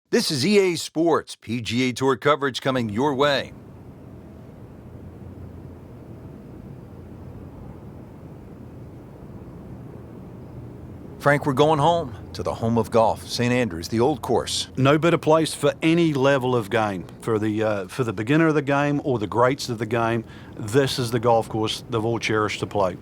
This is EA Sports, PGA Tour coverage coming your way. Frank, we're going home to the home of golf, St. Andrews, the old course. No better place for any level of game. For the beginner of the game or the greats of the game, this is the golf course they've all cherished to play.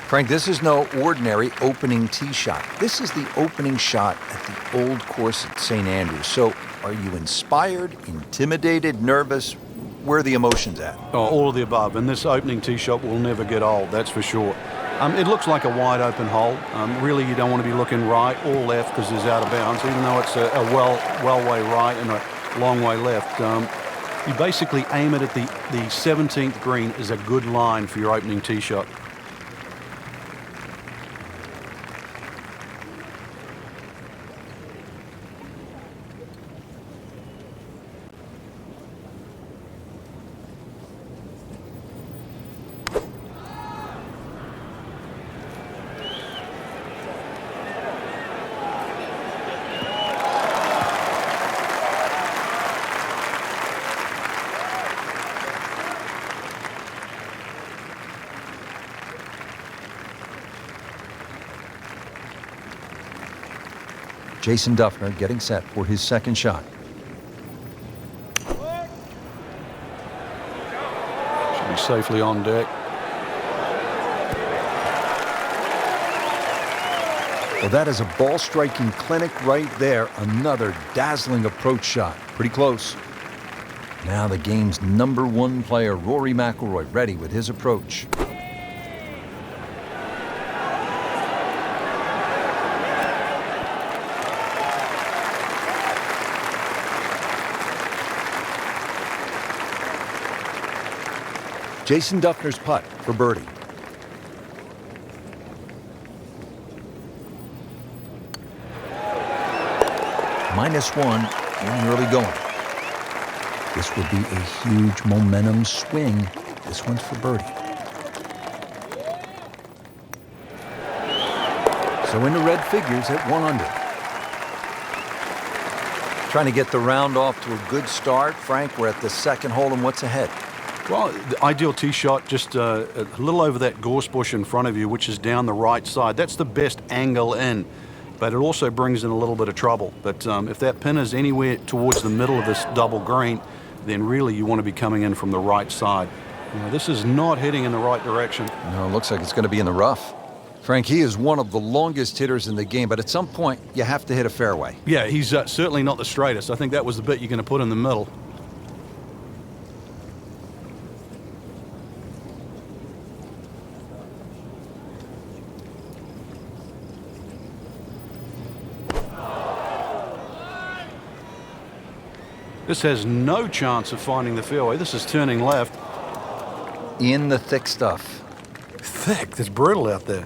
Frank, this is no ordinary opening tee shot. This is the opening shot at the old course at St. Andrews. So are you inspired, intimidated, nervous? Where are the emotions at? Oh, all of the above. And this opening tee shot will never get old, that's for sure. It looks like a wide open hole. Really, you don't want to be looking right or left because it's out of bounds, even though it's a well way right and a long way left. You basically aim it at the 17th green is a good line for your opening tee shot. Jason Dufner getting set for his second shot. Should be safely on deck. Well, that is a ball-striking clinic right there. Another dazzling approach shot. Pretty close. Now the game's #1 player, Rory McIlroy, ready with his approach. Jason Dufner's putt for birdie. -1 in early going. This would be a huge momentum swing. This one's for birdie. So into red figures at 1 under. Trying to get the round off to a good start. Frank, we're at the second hole, and what's ahead? Well, the ideal tee shot just a little over that gorse bush in front of you, which is down the right side. That's the best angle in, but it also brings in a little bit of trouble. But if that pin is anywhere towards the middle of this double green, then really you want to be coming in from the right side. You know, this is not heading in the right direction. No, it looks like it's going to be in the rough. Frank, he is one of the longest hitters in the game, but at some point you have to hit a fairway. Yeah, he's certainly not the straightest. I think that was the bit you're going to put in the middle. This has no chance of finding the fairway. This is turning left. In the thick stuff. Thick? It's brutal out there.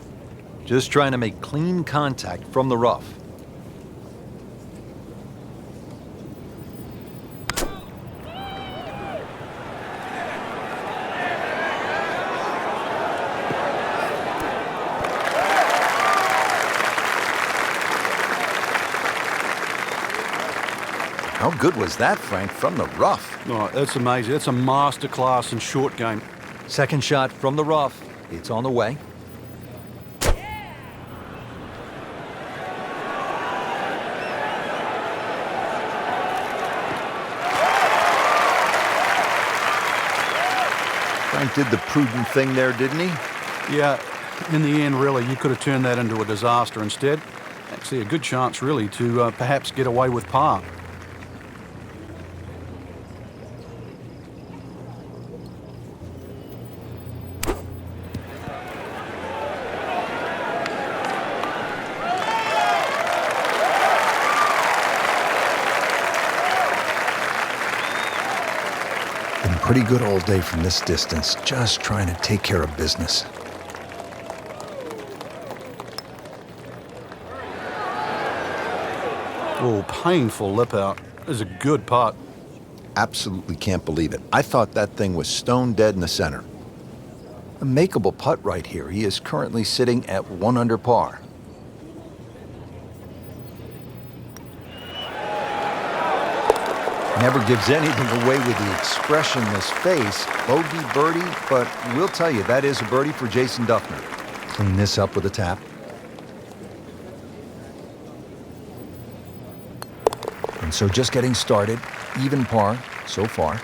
Just trying to make clean contact from the rough. How good was that, Frank, from the rough? Oh, that's amazing. That's a master class in short game. Second shot from the rough. It's on the way. Frank did the prudent thing there, didn't he? Yeah, in the end, really, you could have turned that into a disaster instead. Actually, a good chance, really, to perhaps get away with par. Been pretty good all day from this distance, just trying to take care of business. Oh, painful lip out. Is a good putt. Absolutely can't believe it. I thought that thing was stone dead in the center. A makeable putt right here. He is currently sitting at 1 under par. Never gives anything away with the expressionless face. Bogey birdie, but we'll tell you, that is a birdie for Jason Dufner. Clean this up with a tap. And so just getting started, even par so far.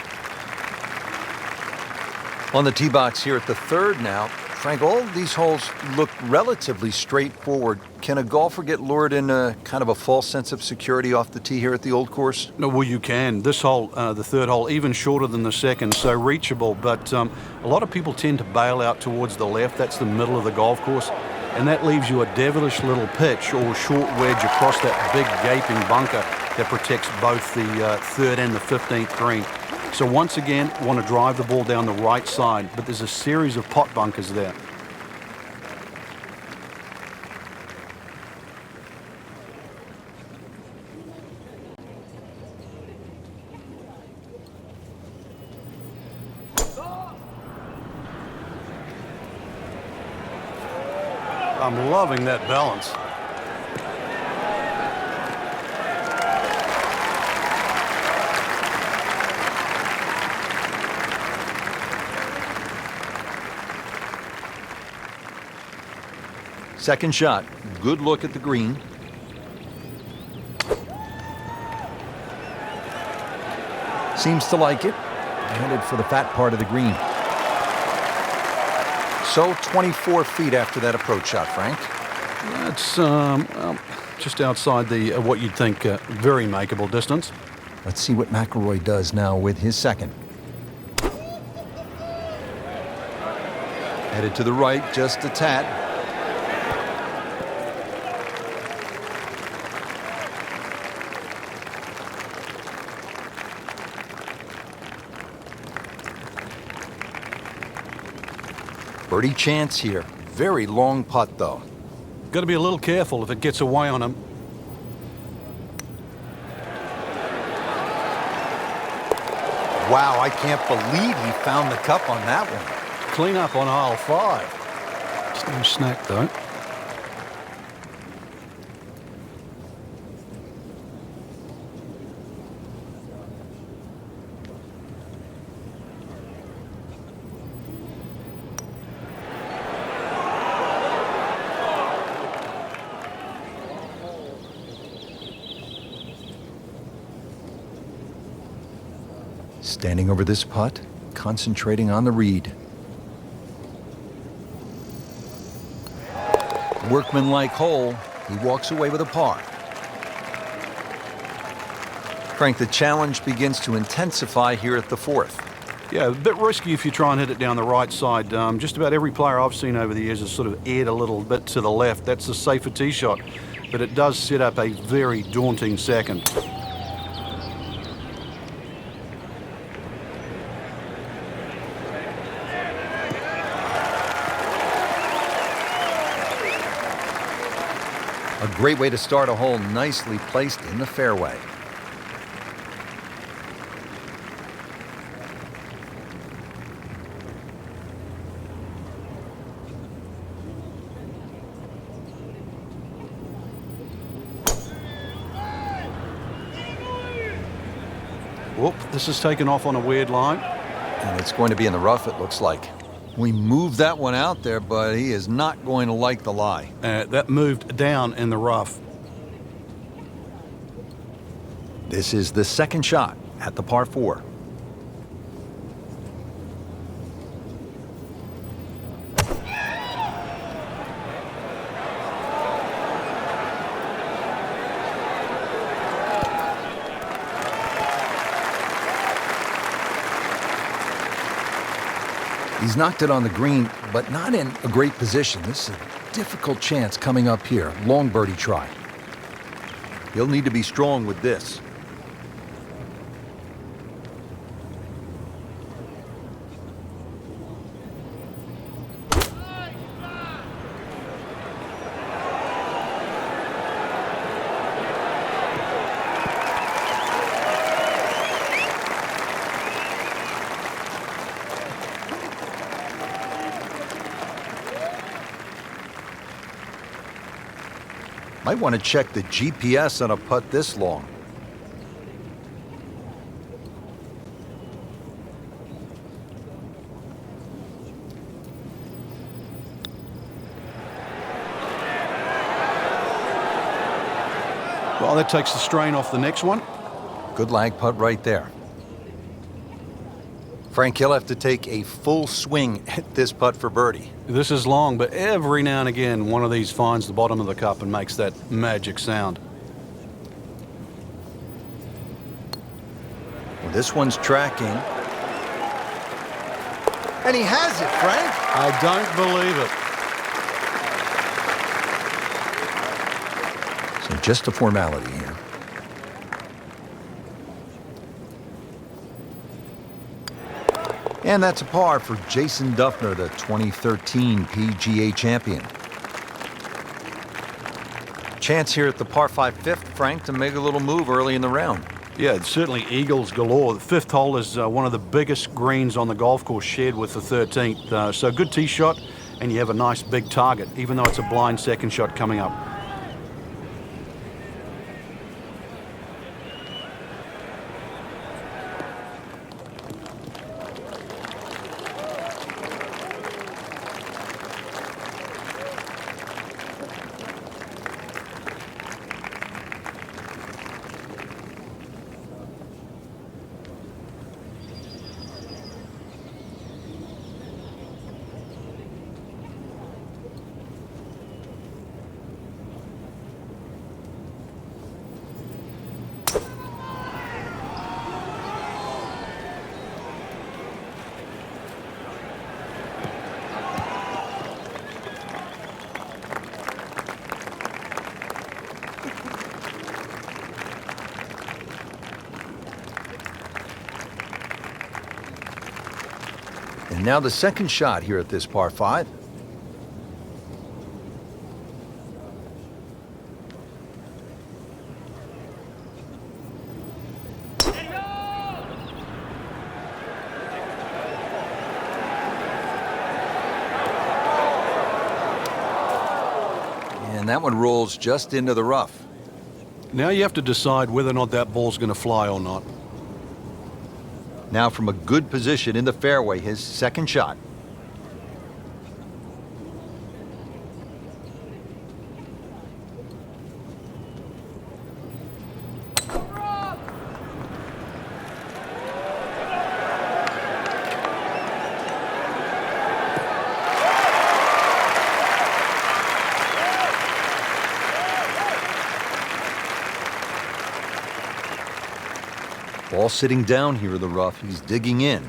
On the tee box here at the third now. Frank, all of these holes look relatively straightforward. Can a golfer get lured in a kind of a false sense of security off the tee here at the old course? No, well, you can. This hole, the third hole, even shorter than the second, so reachable. But a lot of people tend to bail out towards the left. That's the middle of the golf course. And that leaves you a devilish little pitch or short wedge across that big gaping bunker that protects both the third and the 15th green. So once again, want to drive the ball down the right side, but there's a series of pot bunkers there. I'm loving that balance. Second shot. Good look at the green. Seems to like it. Headed for the fat part of the green. So 24 feet after that approach shot, Frank. That's well, just outside the what you'd think very makeable distance. Let's see what McIlroy does now with his second. Headed to the right, just a tad. Birdie chance here. Very long putt, though. Got to be a little careful if it gets away on him. Wow, I can't believe he found the cup on that one. Clean up on aisle 5. Just no snack, though. Standing over this putt, concentrating on the read. Workmanlike hole. He walks away with a par. Frank, the challenge begins to intensify here at the fourth. Yeah, a bit risky if you try and hit it down the right side. Just about every player I've seen over the years has sort of aired a little bit to the left. That's the safer tee shot, but it does set up a very daunting second. A great way to start a hole, nicely placed in the fairway. Whoop, this is taken off on a weird line. And it's going to be in the rough, it looks like. We moved that one out there, but he is not going to like the lie. That moved down in the rough. This is the second shot at the par 4. He's knocked it on the green, but not in a great position. This is a difficult chance coming up here. Long birdie try. He'll need to be strong with this. Might want to check the GPS on a putt this long. Well, that takes the strain off the next one. Good lag putt right there. Frank, he'll have to take a full swing at this putt for birdie. This is long, but every now and again, one of these finds the bottom of the cup and makes that magic sound. Well, this one's tracking. And he has it, Frank. I don't believe it. So just a formality here. And that's a par for Jason Dufner, the 2013 PGA champion. Chance here at the par 5 fifth, Frank, to make a little move early in the round. Yeah, it's certainly eagles galore. The fifth hole is one of the biggest greens on the golf course, shared with the 13th. So good tee shot, and you have a nice big target, even though it's a blind second shot coming up. And now the second shot here at this par 5. And that one rolls just into the rough. Now you have to decide whether or not that ball's going to fly or not. Now from a good position in the fairway, his second shot. Ball sitting down here in the rough. He's digging in.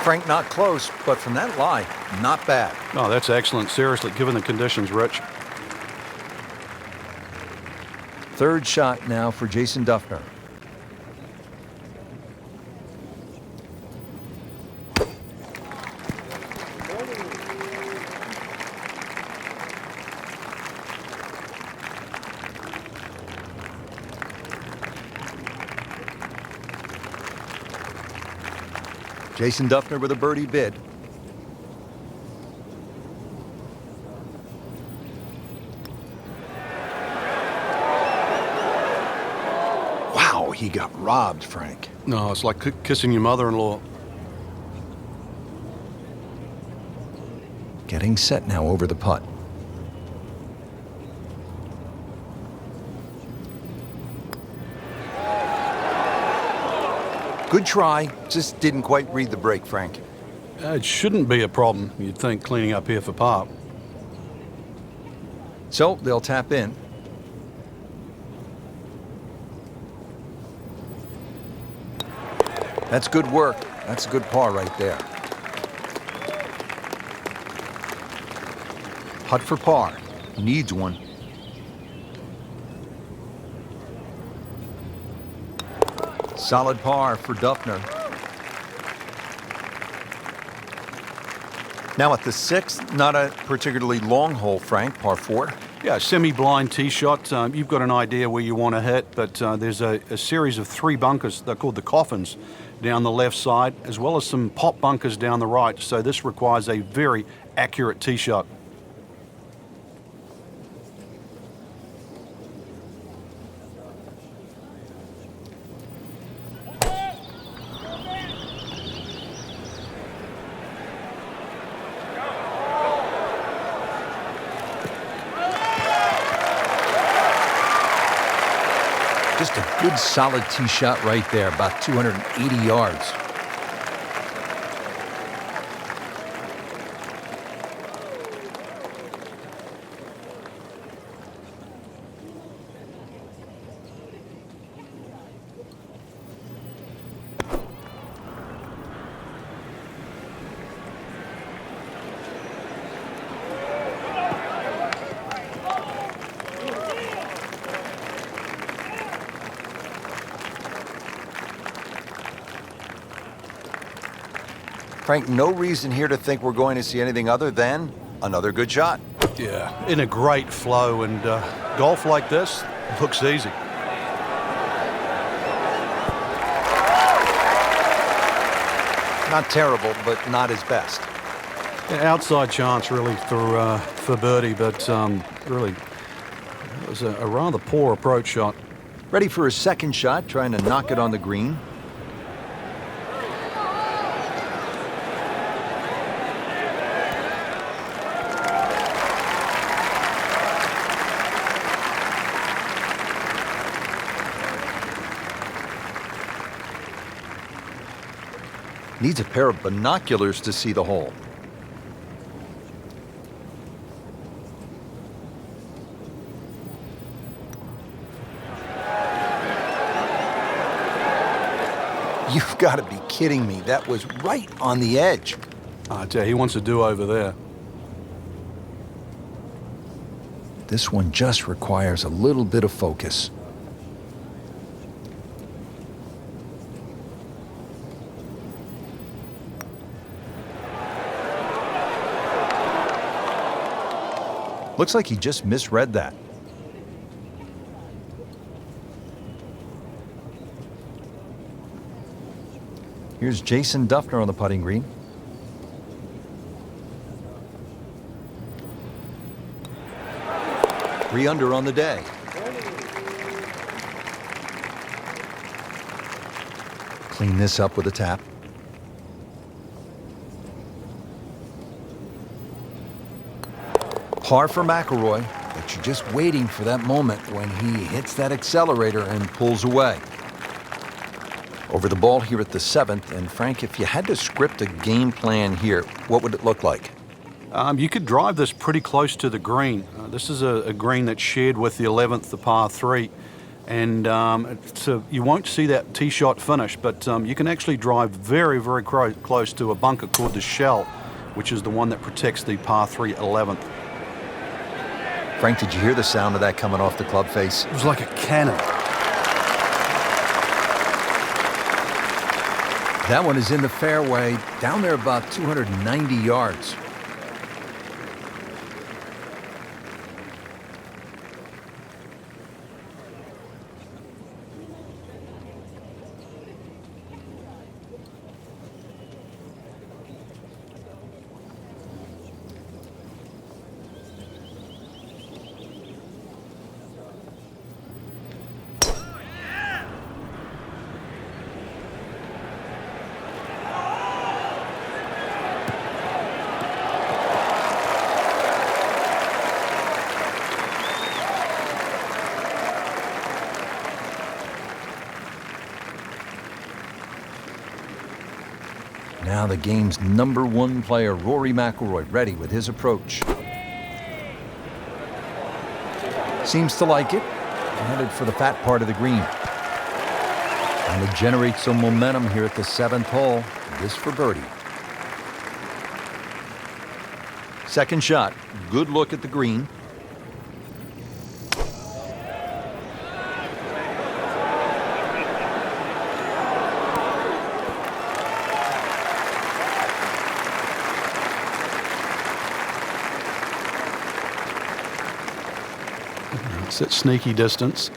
Frank, not close, but from that lie, not bad. Oh, that's excellent. Seriously, given the conditions, Rich. Third shot now for Jason Dufner. Jason Dufner with a birdie bid. Wow, he got robbed, Frank. No, it's like kissing your mother-in-law. Getting set now over the putt. Good try, just didn't quite read the break, Frank. It shouldn't be a problem, you'd think, cleaning up here for par. So they'll tap in. That's good work. That's a good par right there. Putt for par. Needs one. Solid par for Dufner. Now at the 6th, not a particularly long hole, Frank, par 4. Yeah, semi-blind tee shot. You've got an idea where you want to hit, but there's a series of 3 bunkers. They're called the coffins down the left side, as well as some pop bunkers down the right. So this requires a very accurate tee shot. Just a good solid tee shot right there, about 280 yards. Frank, no reason here to think we're going to see anything other than another good shot. Yeah, in a great flow, and golf like this looks easy. Not terrible, but not his best. Yeah, outside chance really for birdie, but really it was a rather poor approach shot. Ready for his second shot, trying to knock it on the green. Needs a pair of binoculars to see the hole. You've got to be kidding me. That was right on the edge. I tell you, he wants a do-over there. This one just requires a little bit of focus. Looks like he just misread that. Here's Jason Dufner on the putting green. Three under on the day. Clean this up with a tap. Par for McIlroy, but you're just waiting for that moment when he hits that accelerator and pulls away. Over the ball here at the 7th, and Frank, if you had to script a game plan here, what would it look like? You could drive this pretty close to the green. This is a green that's shared with the 11th, the par 3, and you won't see that tee shot finish, but you can actually drive very, very close to a bunker called the shell, which is the one that protects the par 3 11th. Frank, did you hear the sound of that coming off the club face? It was like a cannon. That one is in the fairway, down there about 290 yards. Now the game's #1 player, Rory McIlroy, ready with his approach. Seems to like it. Headed for the fat part of the green. And to generate some momentum here at the 7th hole. This for birdie. Second shot. Good look at the green. It's that sneaky distance.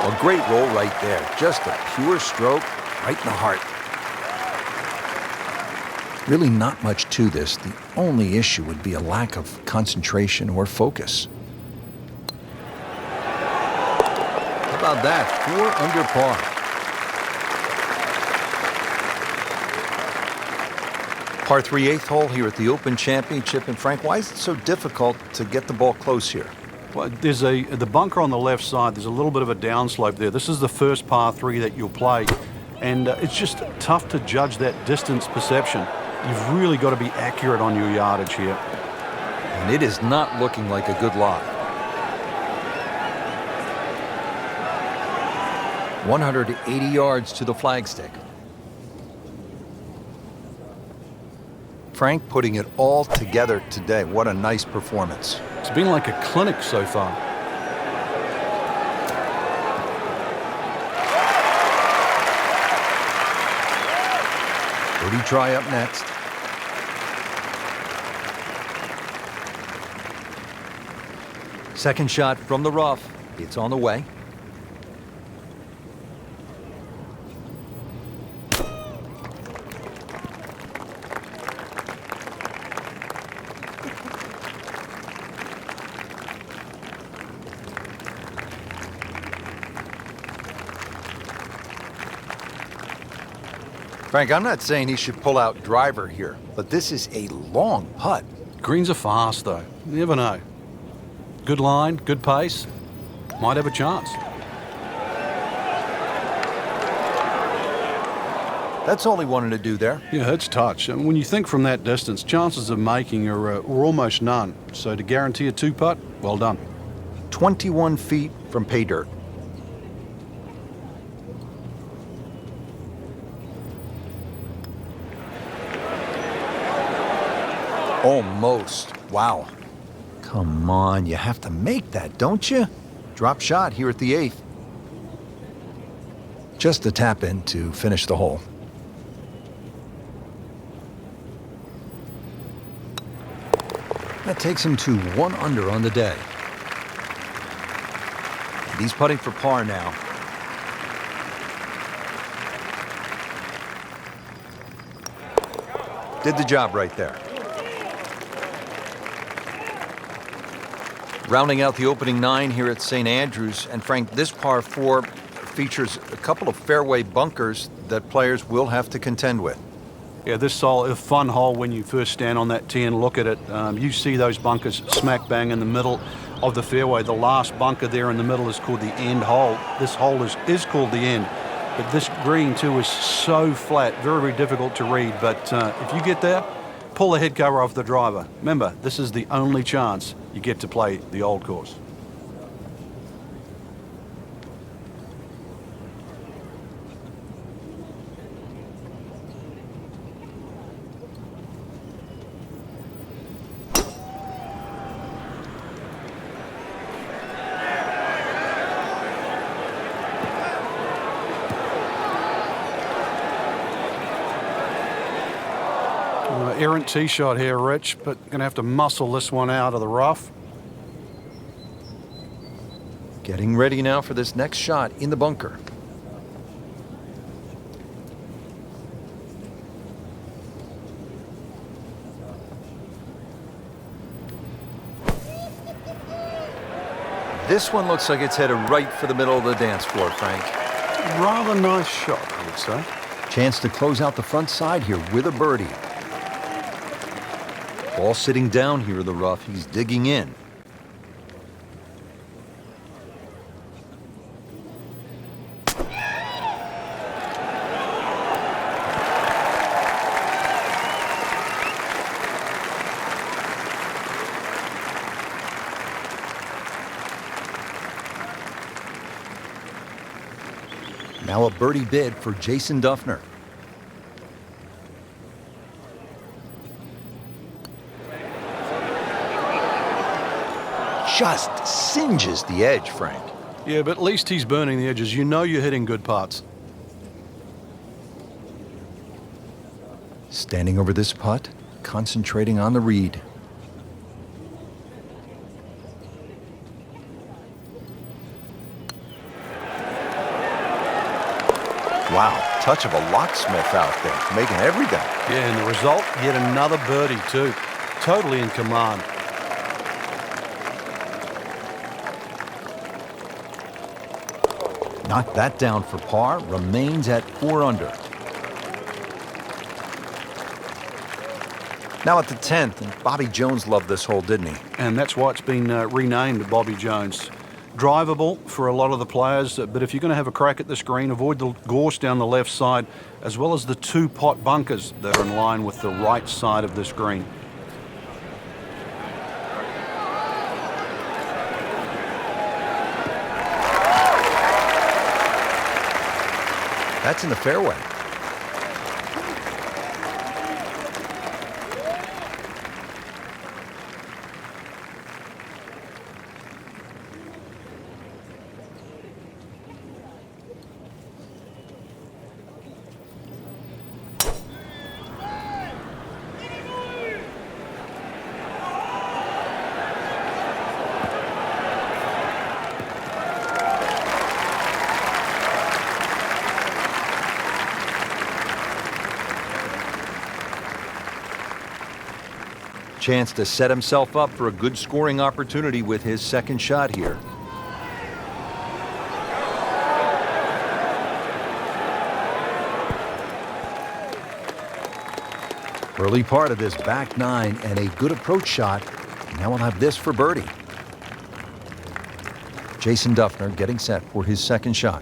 A great roll right there. Just a pure stroke right in the heart. Really not much to this. The only issue would be a lack of concentration or focus. How about that? 4 under par. Par 3 8th hole here at the Open Championship. And Frank, why is it so difficult to get the ball close here? Well, there's the bunker on the left side. There's a little bit of a downslope there. This is the first par 3 that you'll play, and it's just tough to judge that distance perception. You've really got to be accurate on your yardage here. And it is not looking like a good lie. 180 yards to the flagstick. Frank putting it all together today. What a nice performance. It's been like a clinic so far. Birdie try up next. Second shot from the rough. It's on the way. Frank, I'm not saying he should pull out driver here, but this is a long putt. Greens are fast, though. You never know. Good line, good pace. Might have a chance. That's all he wanted to do there. Yeah, it's touch. And when you think from that distance, chances of making are almost none. So to guarantee a 2-putt, well done. 21 feet from pay dirt. Almost. Wow. Come on, you have to make that, don't you? Drop shot here at the 8th. Just a tap in to finish the hole. That takes him to 1 under on the day. And he's putting for par now. Did the job right there. Rounding out the opening 9 here at St. Andrews. And Frank, this par 4 features a couple of fairway bunkers that players will have to contend with. Yeah, this is a fun hole when you first stand on that tee and look at it. You see those bunkers smack bang in the middle of the fairway. The last bunker there in the middle is called the end hole. This hole is called the end. But this green, too, is so flat, very, very difficult to read. But if you get there, pull the head cover off the driver. Remember, this is the only chance you get to play the old course. Errant tee shot here, Rich, but going to have to muscle this one out of the rough. Getting ready now for this next shot in the bunker. This one looks like it's headed right for the middle of the dance floor, Frank. Rather nice shot, I would say. Chance to close out the front side here with a birdie. Ball sitting down here in the rough. He's digging in. Now a birdie bid for Jason Dufner. Just singes the edge, Frank. Yeah, but at least he's burning the edges. You know you're hitting good putts. Standing over this putt, concentrating on the read. Wow, touch of a locksmith out there, making everything. Yeah, and the result, yet another birdie too. Totally in command. Knocked that down for par, remains at 4 under. Now at the 10th, and Bobby Jones loved this hole, didn't he? And that's why it's been renamed Bobby Jones. Drivable for a lot of the players, but if you're going to have a crack at this green, avoid the gorse down the left side, as well as the 2 pot bunkers that are in line with the right side of this green. That's in the fairway. Chance to set himself up for a good scoring opportunity with his second shot here. Early part of this back 9 and a good approach shot. Now we'll have this for birdie. Jason Dufner getting set for his second shot.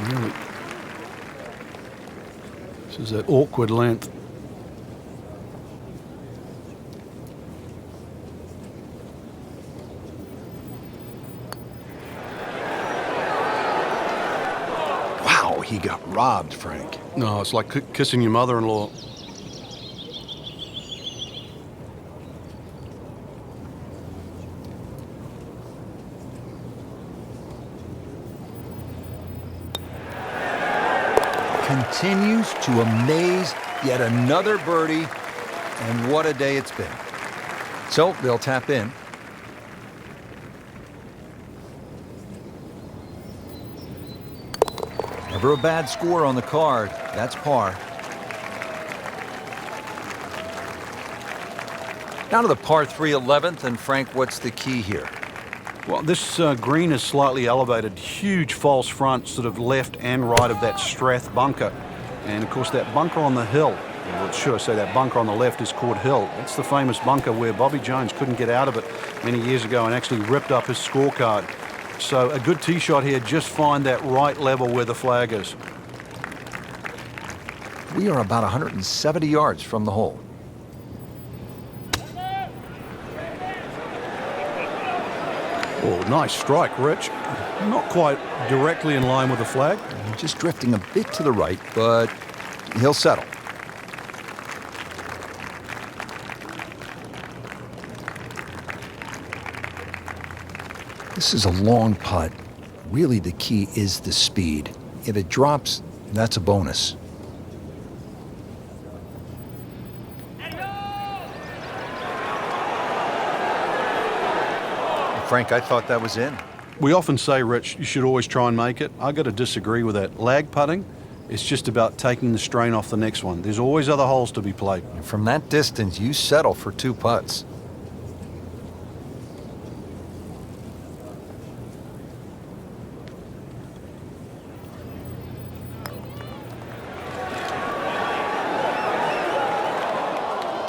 Really, this is that awkward length. Wow, he got robbed, Frank. No, it's like kissing your mother-in-law. Continues to amaze. Yet another birdie, and what a day it's been. So they'll tap in. Never a bad score on the card. That's par. Down to the par 3 11th, and Frank, what's the key here? Well, this green is slightly elevated. Huge false front, sort of left and right of that Strath bunker. And, of course, that bunker on the hill, well, should I say that bunker on the left is called Hill. That's the famous bunker where Bobby Jones couldn't get out of it many years ago and actually ripped up his scorecard. So a good tee shot here, just find that right level where the flag is. We are about 170 yards from the hole. Oh, nice strike, Rich. Not quite directly in line with the flag. Just drifting a bit to the right, but he'll settle. This is a long putt. Really, the key is the speed. If it drops, that's a bonus. Frank, I thought that was in. We often say, Rich, you should always try and make it. I got to disagree with that. Lag putting, it's just about taking the strain off the next one. There's always other holes to be played. From that distance, you settle for 2 putts.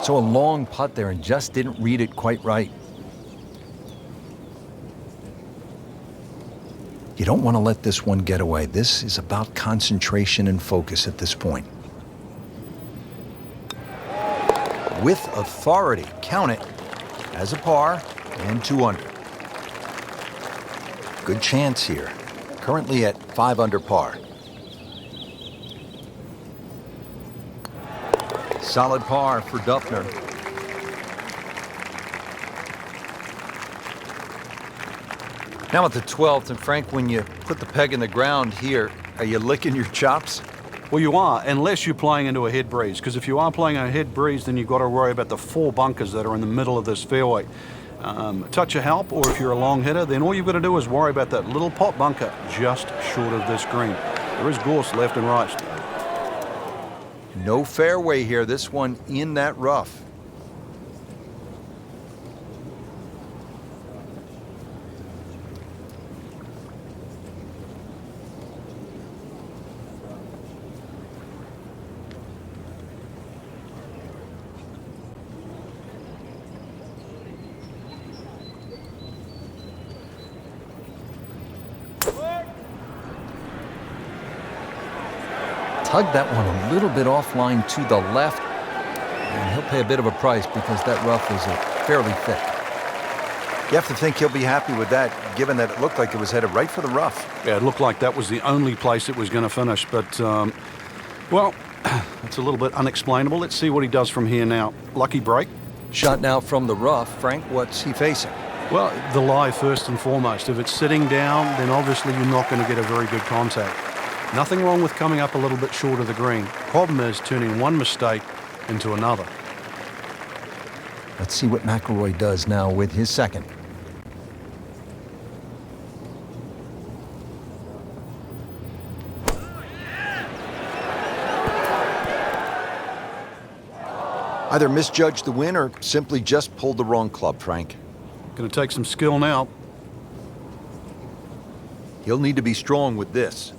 So a long putt there and just didn't read it quite right. You don't want to let this one get away. This is about concentration and focus at this point. With authority, count it as a par and 2 under. Good chance here. Currently at 5 under par. Solid par for Dufner. Now at the 12th, and Frank, when you put the peg in the ground here, are you licking your chops? Well, you are, unless you're playing into a head breeze, because if you are playing a head breeze, then you've got to worry about the 4 bunkers that are in the middle of this fairway. Touch of help, or if you're a long hitter, then all you've got to do is worry about that little pot bunker just short of this green. There is gorse left and right. No fairway here, this one in that rough. Tugged that one a little bit offline to the left, and he'll pay a bit of a price because that rough is fairly thick. You have to think he'll be happy with that, given that it looked like it was headed right for the rough. Yeah, it looked like that was the only place it was going to finish, but, well, it's a little bit unexplainable. Let's see what he does from here now. Lucky break. Shot now from the rough. Frank, what's he facing? Well, the lie first and foremost. If it's sitting down, then obviously you're not going to get a very good contact. Nothing wrong with coming up a little bit short of the green. Problem is turning one mistake into another. Let's see what McIlroy does now with his second. Either misjudged the win or simply just pulled the wrong club, Frank. Going to take some skill now. He'll need to be strong with this.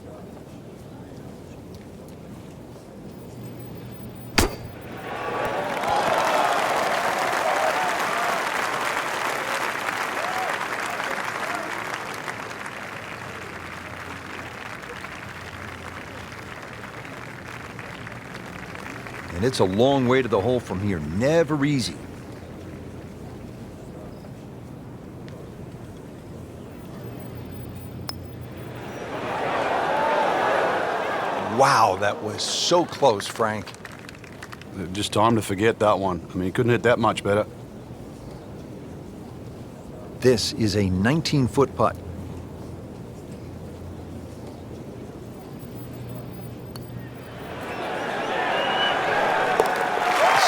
And it's a long way to the hole from here. Never easy. Wow, that was so close, Frank. Just time to forget that one. I mean, he couldn't hit that much better. This is a 19-foot putt.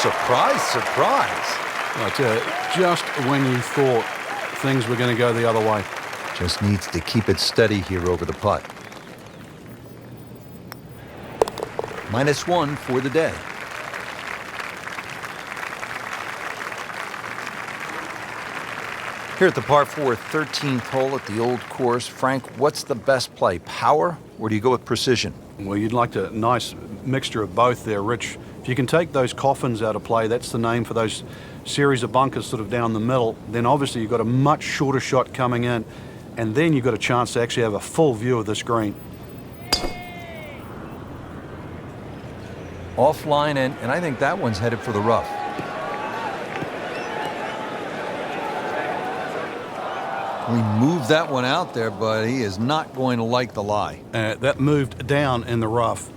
Surprise, surprise. I tell you, just when you thought things were going to go the other way. Just needs to keep it steady here over the putt. -1 for the day. Here at the par 4 13th hole at the old course, Frank, what's the best play, power or do you go with precision? Well, you'd like a nice mixture of both there, Rich. If you can take those coffins out of play, that's the name for those series of bunkers sort of down the middle, then obviously you've got a much shorter shot coming in, and then you've got a chance to actually have a full view of this green. Offline, and I think that one's headed for the rough. We moved that one out there, but he is not going to like the lie. That moved down in the rough.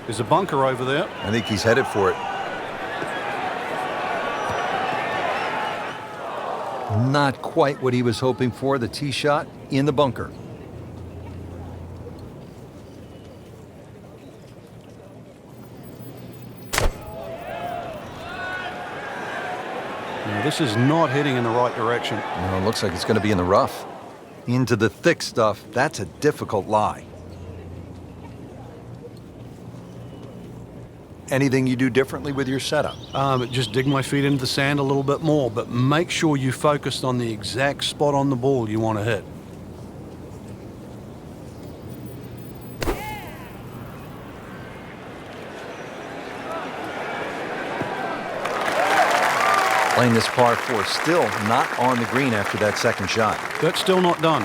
There's a bunker over there. I think he's headed for it. Not quite what he was hoping for. The tee shot in the bunker. Now, this is not heading in the right direction. No, it looks like it's going to be in the rough. Into the thick stuff. That's a difficult lie. Anything you do differently with your setup? Just dig my feet into the sand a little bit more, but make sure you focus on the exact spot on the ball you want to hit. Playing this par 4, still not on the green after that second shot. That's still not done.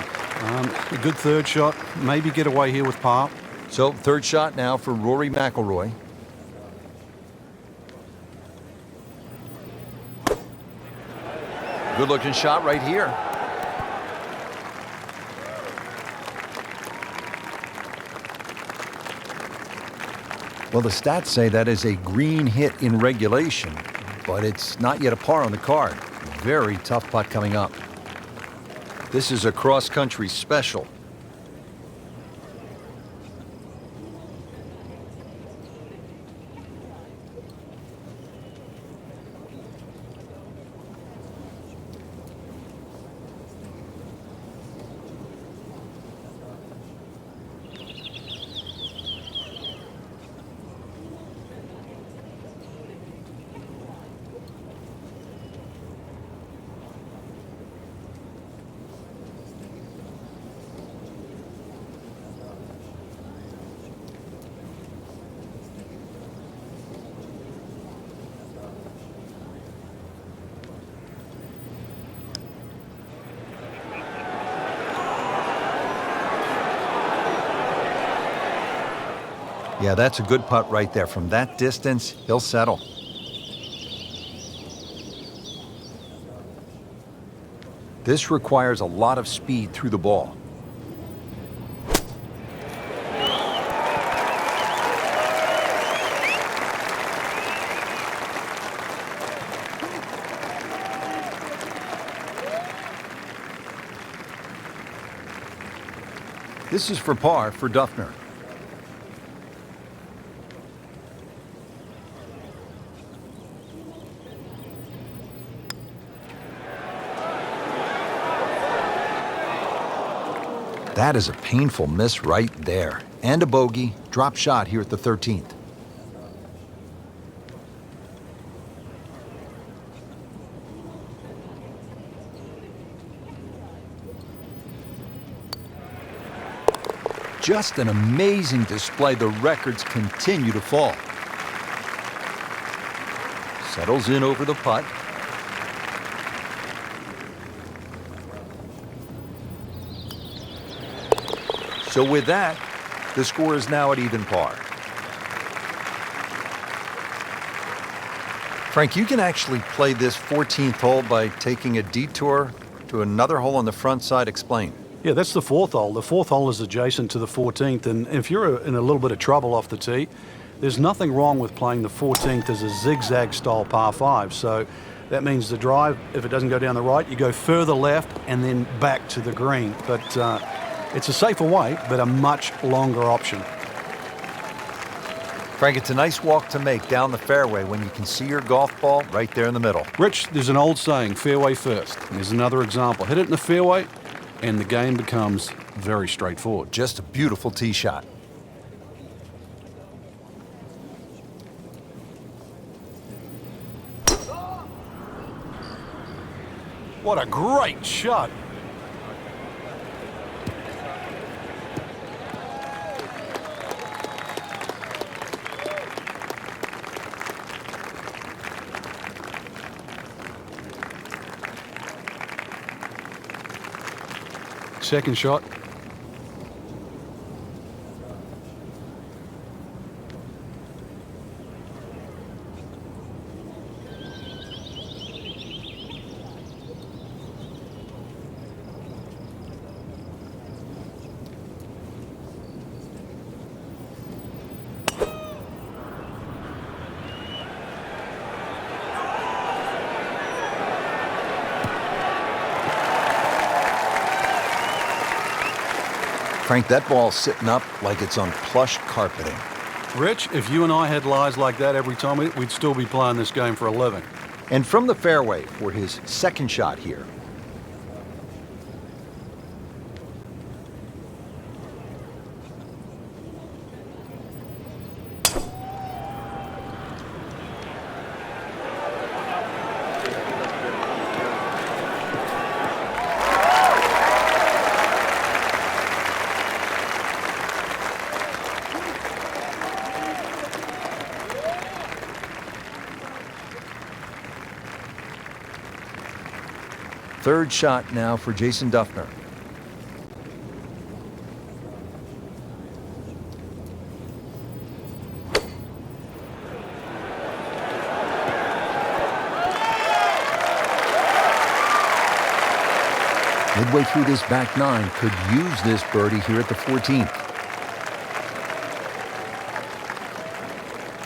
A good third shot, maybe get away here with par. So third shot now for Rory McIlroy. Good-looking shot right here. Well, the stats say that is a green hit in regulation, but it's not yet a par on the card. Very tough putt coming up. This is a cross-country special. Yeah, that's a good putt right there. From that distance, he'll settle. This requires a lot of speed through the ball. This is for par for Dufner. That is a painful miss right there. And a bogey. Drop shot here at the 13th. Just an amazing display. The records continue to fall. Settles in over the putt. So with that, the score is now at even par. Frank, you can actually play this 14th hole by taking a detour to another hole on the front side. Explain. Yeah, that's the 4th hole. The 4th hole is adjacent to the 14th, and if you're in a little bit of trouble off the tee, there's nothing wrong with playing the 14th as a zigzag style par 5. So that means the drive, if it doesn't go down the right, you go further left and then back to the green. But it's a safer way, but a much longer option. Frank, it's a nice walk to make down the fairway when you can see your golf ball right there in the middle. Rich, there's an old saying, fairway first. And here's another example. Hit it in the fairway, and the game becomes very straightforward. Just a beautiful tee shot. What a great shot. Second shot. Frank, that ball's sitting up like it's on plush carpeting. Rich, if you and I had lies like that every time, we'd still be playing this game for a living. And from the fairway for his second shot here. Third shot now for Jason Dufner. Midway through this back nine, could use this birdie here at the 14th.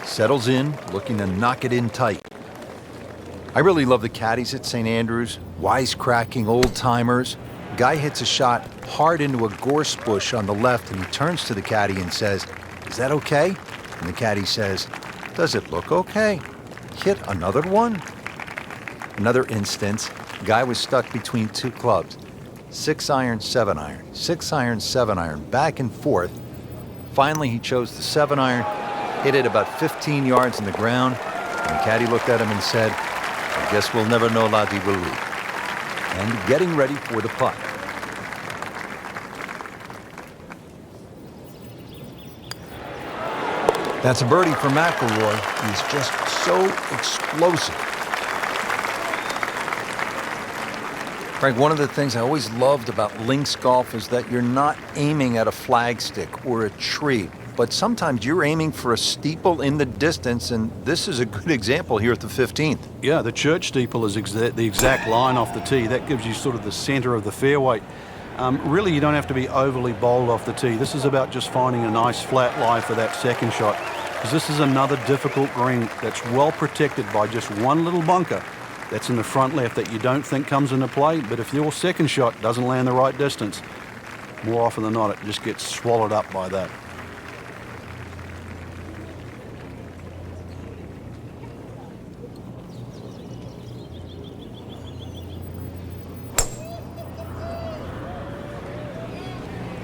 Settles in, looking to knock it in tight. I really love the caddies at St. Andrews, wisecracking old-timers. Guy hits a shot hard into a gorse bush on the left, and he turns to the caddy and says, "Is that okay?" And the caddy says, "Does it look okay? Hit another one." Another instance, guy was stuck between two clubs. 6-iron, 7-iron, 6-iron, 7-iron, back and forth. Finally, he chose the 7-iron, hit it about 15 yards in the ground, and the caddy looked at him and said, "I guess we'll never know la di Willie." And getting ready for the putt. That's a birdie for McIlroy. He's just so explosive. Frank, one of the things I always loved about links golf is that you're not aiming at a flagstick or a tree, but sometimes you're aiming for a steeple in the distance, and this is a good example here at the 15th. Yeah, the church steeple is the exact line off the tee. That gives you sort of the center of the fairway. Really, you don't have to be overly bold off the tee. This is about just finding a nice flat lie for that second shot, because this is another difficult green that's well protected by just one little bunker that's in the front left that you don't think comes into play. But if your second shot doesn't land the right distance, more often than not, it just gets swallowed up by that.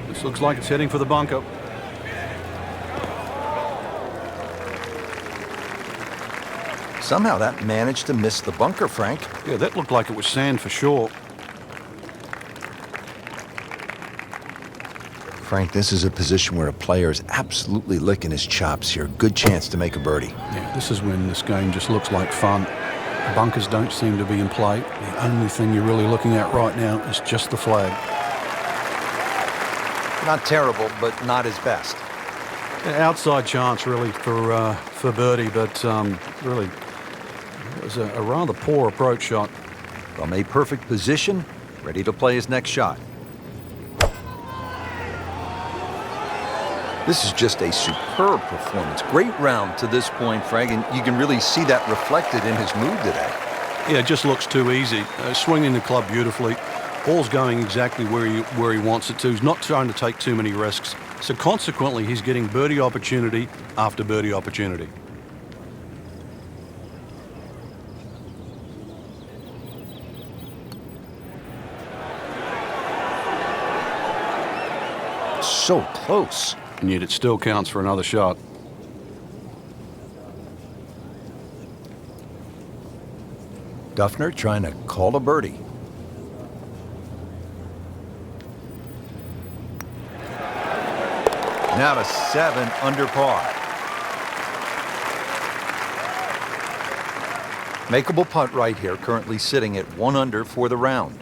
This looks like it's heading for the bunker. Somehow that managed to miss the bunker, Frank. Yeah, that looked like it was sand for sure. Frank, this is a position where a player is absolutely licking his chops here. Good chance to make a birdie. Yeah, this is when this game just looks like fun. The bunkers don't seem to be in play. The only thing you're really looking at right now is just the flag. Not terrible, but not his best. Outside chance, really, for birdie, but really, it was a rather poor approach shot. From a perfect position, ready to play his next shot. This is just a superb performance. Great round to this point, Frank, and you can really see that reflected in his mood today. Yeah, it just looks too easy. Swinging the club beautifully. Ball's going exactly where he wants it to. He's not trying to take too many risks. So consequently, he's getting birdie opportunity after birdie opportunity. So close. And yet it still counts for another shot. Dufner trying to call a birdie. Now to 7 under par. Makeable putt right here, currently sitting at 1 under for the round.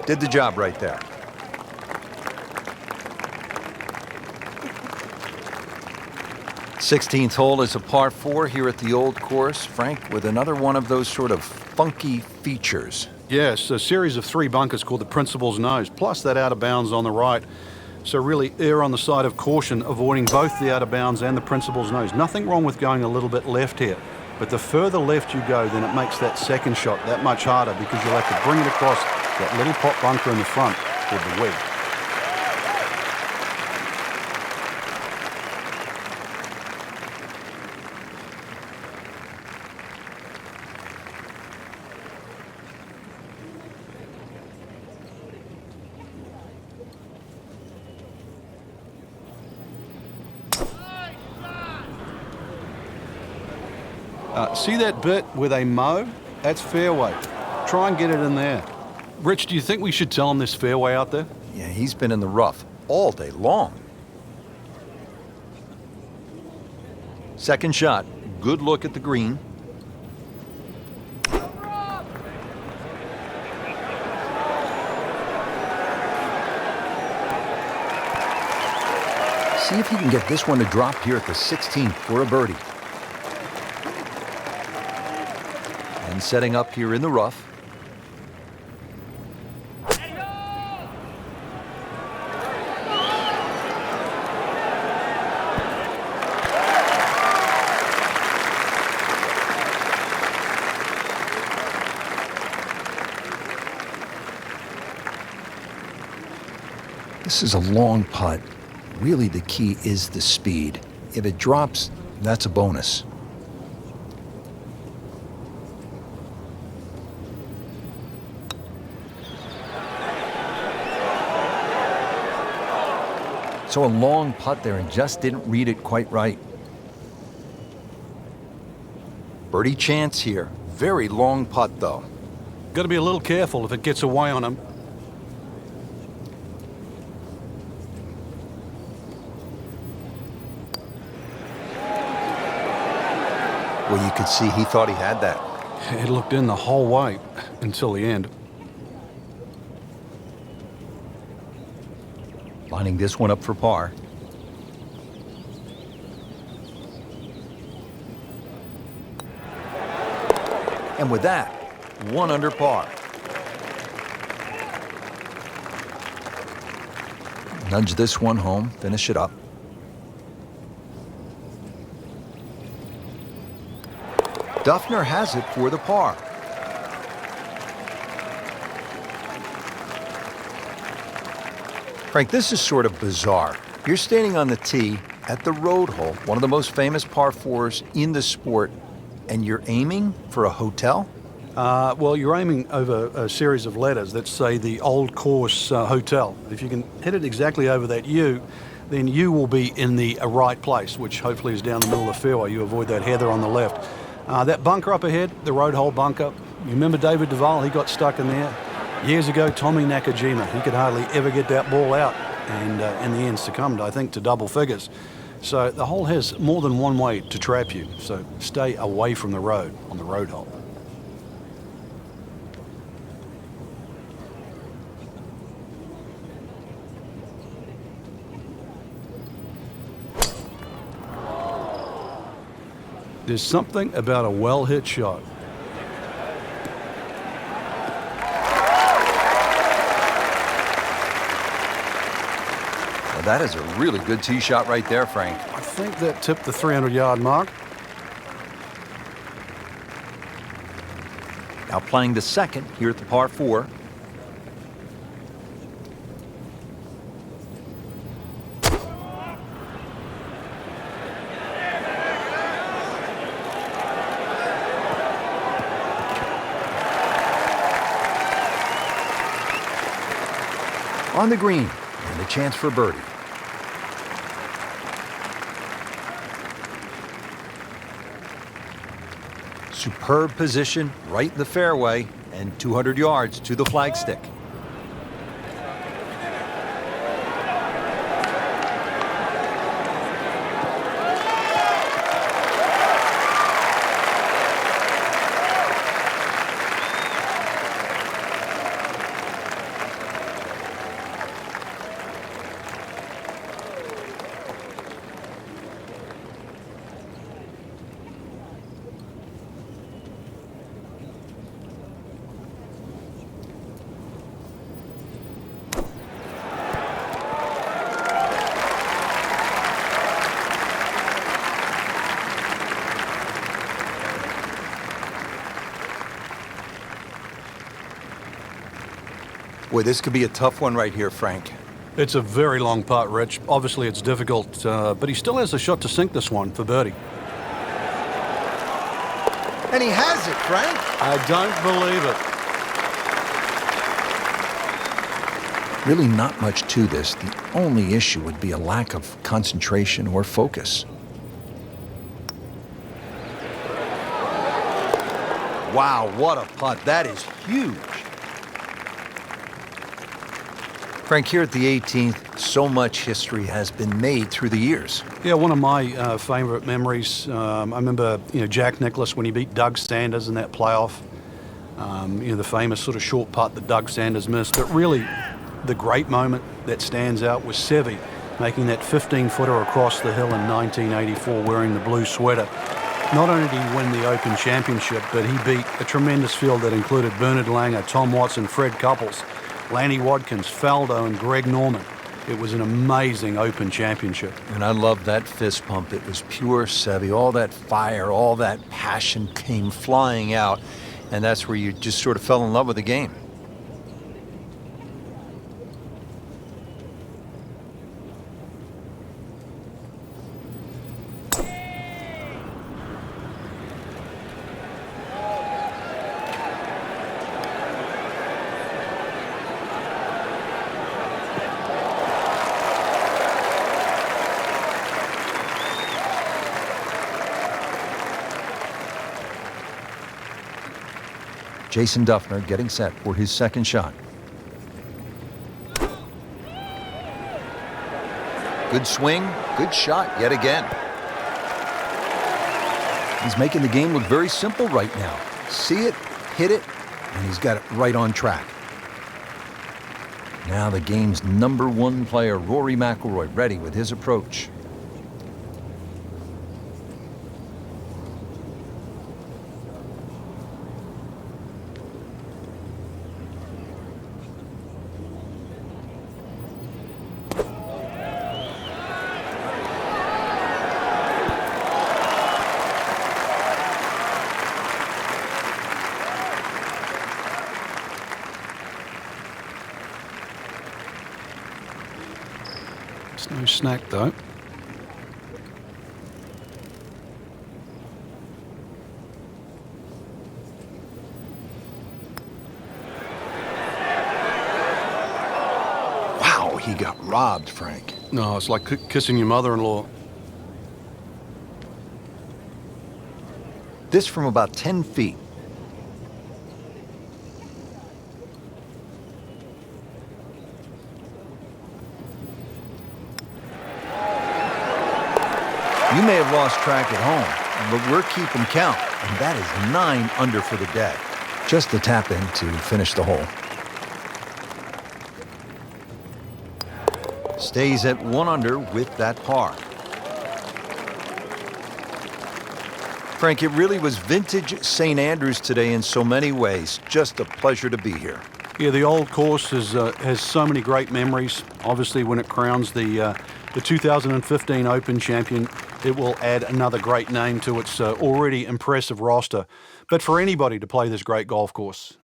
Did the job right there. Sixteenth hole is a par 4 here at the old course, Frank, with another one of those sort of funky features. Yes, a series of 3 bunkers called the Principal's Nose, plus that out of bounds on the right. So really err on the side of caution, avoiding both the out of bounds and the Principal's Nose. Nothing wrong with going a little bit left here, but the further left you go, then it makes that second shot that much harder, because you'll have to bring it across that little pot bunker in the front with the wedge. See that bit where they mow? That's fairway. Try and get it in there. Rich, do you think we should tell him this fairway out there? Yeah, he's been in the rough all day long. Second shot. Good look at the green. See if he can get this one to drop here at the 16th for a birdie. And setting up here in the rough. This is a long putt. Really, the key is the speed. If it drops, that's a bonus. So a long putt there and just didn't read it quite right. Birdie chance here. Very long putt, though. Got to be a little careful if it gets away on him. Well, you could see he thought he had that. It looked in the whole way until the end. Lining this one up for par. And with that, 1 under par. Nudge this one home, finish it up. Dufner has it for the par. Frank, this is sort of bizarre. You're standing on the tee at the road hole, one of the most famous par fours in the sport, and you're aiming for a hotel? Well, you're aiming over a series of letters that say the Old Course Hotel. If you can hit it exactly over that U, then you will be in the right place, which hopefully is down the middle of the fairway. You avoid that heather on the left. That bunker up ahead, the road hole bunker, you remember David Duval? He got stuck in there. Years ago, Tommy Nakajima, he could hardly ever get that ball out, and in the end succumbed, I think, to double figures. So the hole has more than one way to trap you, so stay away from the road on the road hole. There's something about a well-hit shot. Well, that is a really good tee shot right there, Frank. I think that tipped the 300-yard mark. Now playing the second here at the par 4. On the green, and a chance for birdie. Superb position, right in the fairway, and 200 yards to the flagstick. Boy, this could be a tough one right here, Frank. It's a very long putt, Rich. Obviously, it's difficult, but he still has a shot to sink this one for birdie. And he has it, Frank. I don't believe it. Really not much to this. The only issue would be a lack of concentration or focus. Wow, what a putt. That is huge. Frank, here at the 18th, so much history has been made through the years. Yeah, one of my favorite memories, I remember, Jack Nicklaus when he beat Doug Sanders in that playoff. The famous sort of short putt that Doug Sanders missed. But really, the great moment that stands out was Seve making that 15-footer across the hill in 1984 wearing the blue sweater. Not only did he win the Open Championship, but he beat a tremendous field that included Bernard Langer, Tom Watson, Fred Couples, Lanny Wadkins, Faldo, and Greg Norman. It was an amazing Open Championship. And I love that fist pump. It was pure Seve. All that fire, all that passion came flying out. And that's where you just sort of fell in love with the game. Jason Dufner getting set for his second shot. Good swing, good shot yet again. He's making the game look very simple right now. See it, hit it, and he's got it right on track. Now the game's #1 player, Rory McIlroy, ready with his approach. It's no snack, though. Wow, he got robbed, Frank. No, it's like kissing your mother-in-law. This from about 10 feet. You may have lost track at home, but we're keeping count, and that is 9 under for the day. Just the tap in to finish the hole. Stays at 1 under with that par. Frank, it really was vintage St. Andrews today in so many ways. Just a pleasure to be here. Yeah, the old course has so many great memories. Obviously, when it crowns the 2015 Open champion, it will add another great name to its already impressive roster. But for anybody to play this great golf course,